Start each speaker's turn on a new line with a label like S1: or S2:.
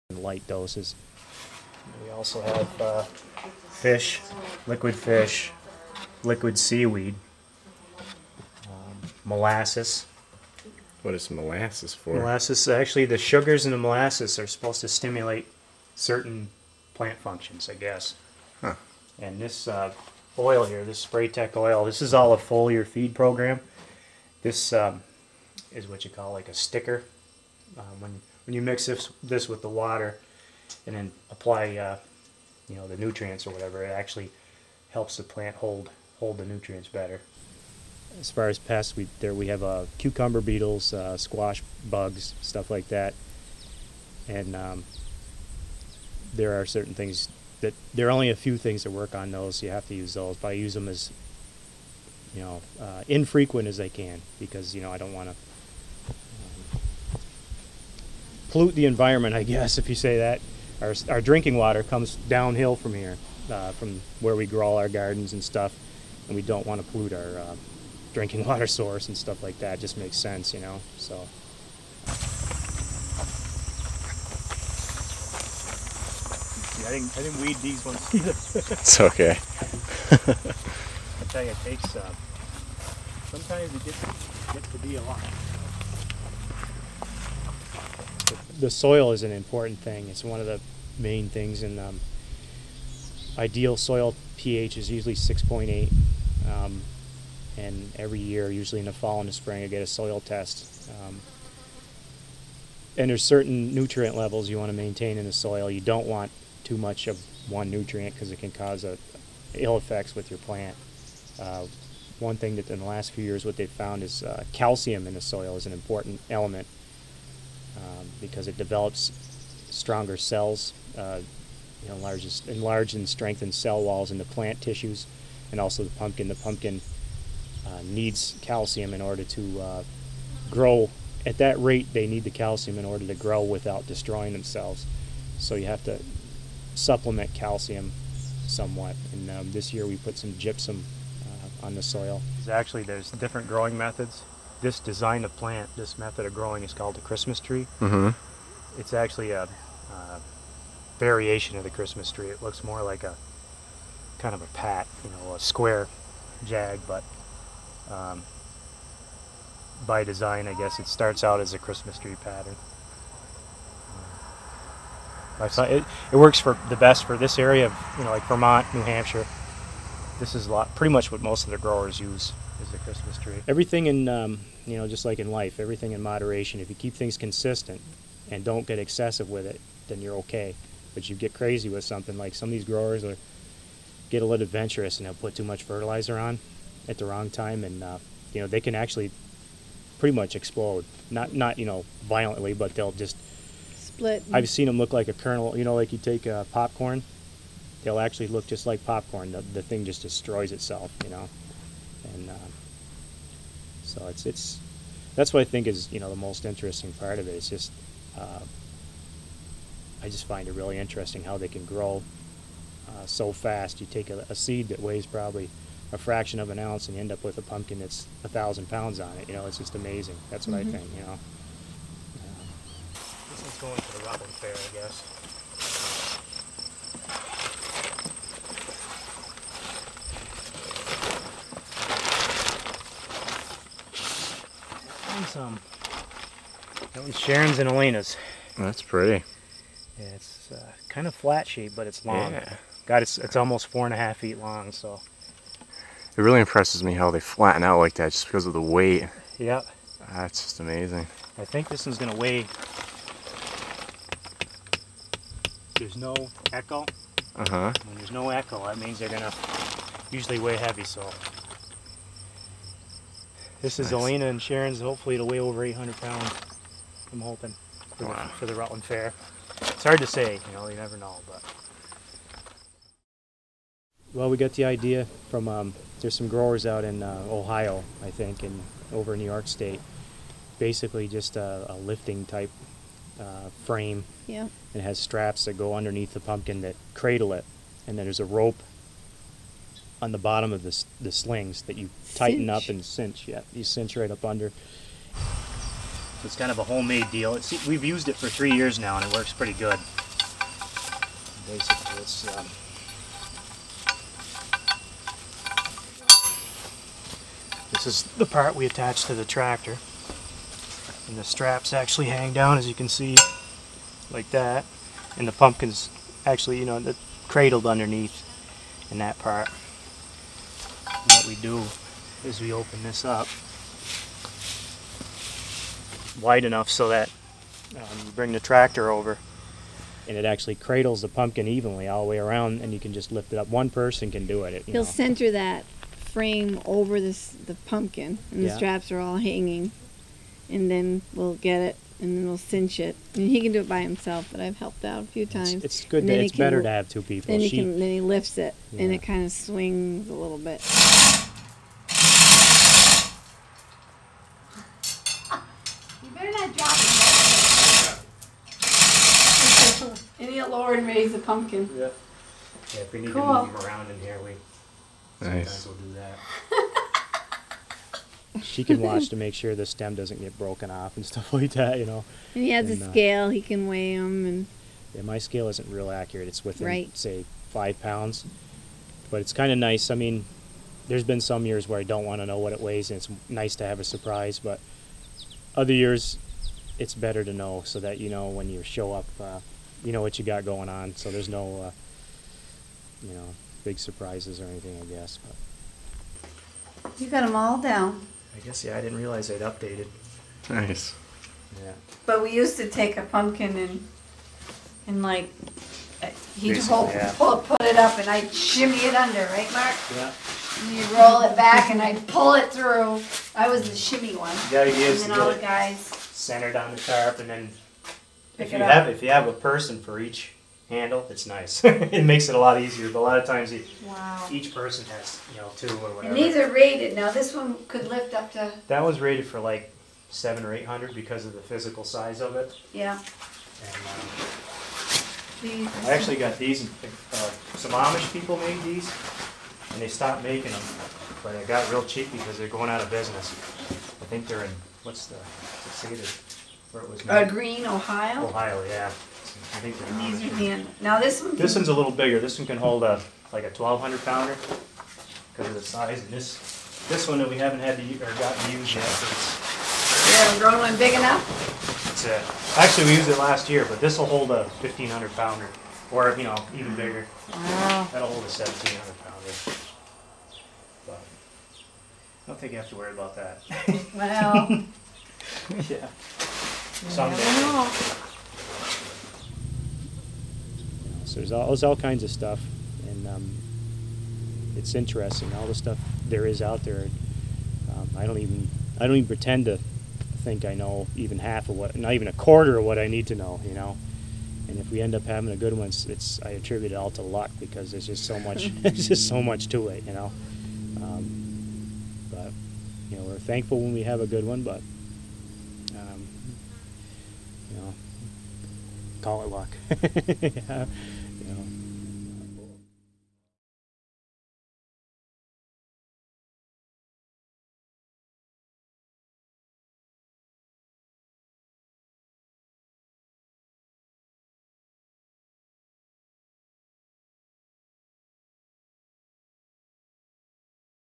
S1: in light doses. We also have fish, liquid seaweed, molasses.
S2: What is molasses for?
S1: Molasses, actually the sugars in the molasses are supposed to stimulate certain plant functions, I guess.
S2: Huh.
S1: And this oil here, this Spraytech oil, this is all a foliar feed program. This is what you call like a sticker. When you mix this with the water and then apply the nutrients or whatever, it actually helps the plant hold the nutrients better. As far as pests, we have cucumber beetles, squash bugs, stuff like that, and there are certain things that there are only a few things that work on those. So you have to use those, but I use them as infrequent as I can because I don't want to pollute the environment, I guess, if you say that. Our drinking water comes downhill from here, from where we grow all our gardens and stuff, and we don't want to pollute our drinking water source and stuff like that. It just makes sense, so. I didn't weed these ones either.
S2: It's okay.
S1: I tell you, it takes, sometimes it gets to be a lot. The soil is an important thing. It's one of the main things, and ideal soil pH is usually 6.8, and every year, usually in the fall and the spring, I get a soil test. And there's certain nutrient levels you want to maintain in the soil. You don't want too much of one nutrient because it can cause ill effects with your plant. One thing that in the last few years what they've found is calcium in the soil is an important element. Because it develops stronger cells, enlarge and strengthen cell walls in the plant tissues, and also the pumpkin. The pumpkin needs calcium in order to grow. At that rate, they need the calcium in order to grow without destroying themselves. So you have to supplement calcium somewhat. And this year we put some gypsum on the soil. Actually, there's different growing methods. This design of plant, this method of growing is called the Christmas tree.
S2: Mm-hmm.
S1: It's actually a variation of the Christmas tree. It looks more like a kind of a pat, a square jag, but by design, I guess it starts out as a Christmas tree pattern. I thought it works for the best for this area of like Vermont, New Hampshire. This is pretty much what most of the growers use. Is the Christmas tree. Everything in, just like in life, everything in moderation. If you keep things consistent and don't get excessive with it, then you're okay. But you get crazy with something, like some of these growers get a little adventurous and they'll put too much fertilizer on at the wrong time, and they can actually pretty much explode. Not violently, but they'll just
S3: split.
S1: I've seen them look like a kernel. Like you take popcorn, they'll actually look just like popcorn. The thing just destroys itself. And so that's what I think is the most interesting part of it. It's just I just find it really interesting how they can grow so fast. You take a seed that weighs probably a fraction of an ounce and you end up with a pumpkin that's 1,000 pounds on it. It's just amazing. That's what I think. This one's going to the Rutland Fair, I guess. That one's Sharon's and Elena's.
S2: That's pretty.
S1: Yeah, it's kind of flat shape, but it's long.
S2: Yeah.
S1: It's almost 4.5 feet long, so.
S2: It really impresses me how they flatten out like that just because of the weight.
S1: Yeah.
S2: That's just amazing.
S1: I think this one's going to weigh. There's no echo.
S2: Uh-huh.
S1: When there's no echo, that means they're going to usually weigh heavy, so. This is
S2: nice.
S1: Elena and Sharon's. Hopefully it'll weigh over 800 pounds. I'm hoping for the Rutland Fair. It's hard to say, you never know. But well, we got the idea from there's some growers out in Ohio, I think, and over in New York State. Basically, just a lifting type frame.
S3: Yeah.
S1: It has straps that go underneath the pumpkin that cradle it, and then there's a rope on the bottom of the slings that you tighten up and cinch. Yeah, you cinch right up under. It's kind of a homemade deal. We've used it for 3 years now, and it works pretty good. basically, this is the part we attach to the tractor, and the straps actually hang down, as you can see, like that, and the pumpkin's actually, cradled underneath in that part. And what we do is we open this up wide enough so that you bring the tractor over and it actually cradles the pumpkin evenly all the way around, and you can just lift it up. One person can do it.
S3: He'll center that frame over the pumpkin, and the straps are all hanging, and then we'll get it, and then we'll cinch it. And he can do it by himself, but I've helped out a few times.
S1: It's good. It's better to have two people.
S3: Then he lifts it, and it kind of swings a little bit. You better not drop it. And he'll lower and raise the pumpkin.
S1: Yeah. Yeah, if we need to move them around in here, sometimes we'll do that. She can watch to make sure the stem doesn't get broken off and stuff like that, And
S3: he has a scale; he can weigh them. And
S1: yeah, my scale isn't real accurate. It's within, say, 5 pounds, but it's kind of nice. I mean, there's been some years where I don't want to know what it weighs, and it's nice to have a surprise. But other years, it's better to know so that when you show up. You know what you got going on, so there's no, big surprises or anything, I guess. But
S3: you got them all down.
S1: I guess, I didn't realize I'd updated.
S2: Nice.
S1: Yeah.
S3: But we used to take a pumpkin and he'd put it up, and I'd shimmy it under, right, Mark?
S1: Yeah.
S3: And you'd roll it back, and I'd pull it through. I was the shimmy one.
S1: The idea is
S3: and
S1: to
S3: then all
S1: get
S3: the guys
S1: centered on the tarp, and then if you have a person for each handle, it's nice. It makes it a lot easier. But a lot of times, each person has 2 or whatever.
S3: And these are rated now. This one could lift up to.
S1: That was rated for like 700 or 800 because of the physical size of it.
S3: Yeah.
S1: And I actually got these. Some Amish people made these, and they stopped making them, but they got real cheap because they're going out of business. I think they're in where it was made.
S3: Green, Ohio?
S1: Ohio, yeah. I think
S3: these are now this one.
S1: This one's a little bigger. This one can hold like a 1,200 pounder because of the size. And this one that we haven't had to gotten to use yet.
S3: You haven't grown one big enough?
S1: Actually, we used it last year, but this will hold a 1,500 pounder, or even bigger.
S3: Wow.
S1: That'll hold a 1,700 pounder. But I don't think you have to worry about that.
S3: Well.
S1: Yeah. Someday. So there's all kinds of stuff, and it's interesting. All the stuff there is out there. I don't even pretend to think I know even half of not even a quarter of what I need to know. And if we end up having a good one, I attribute it all to luck because there's just so much. There's just so much to it. But we're thankful when we have a good one, but. Call it luck. Yeah.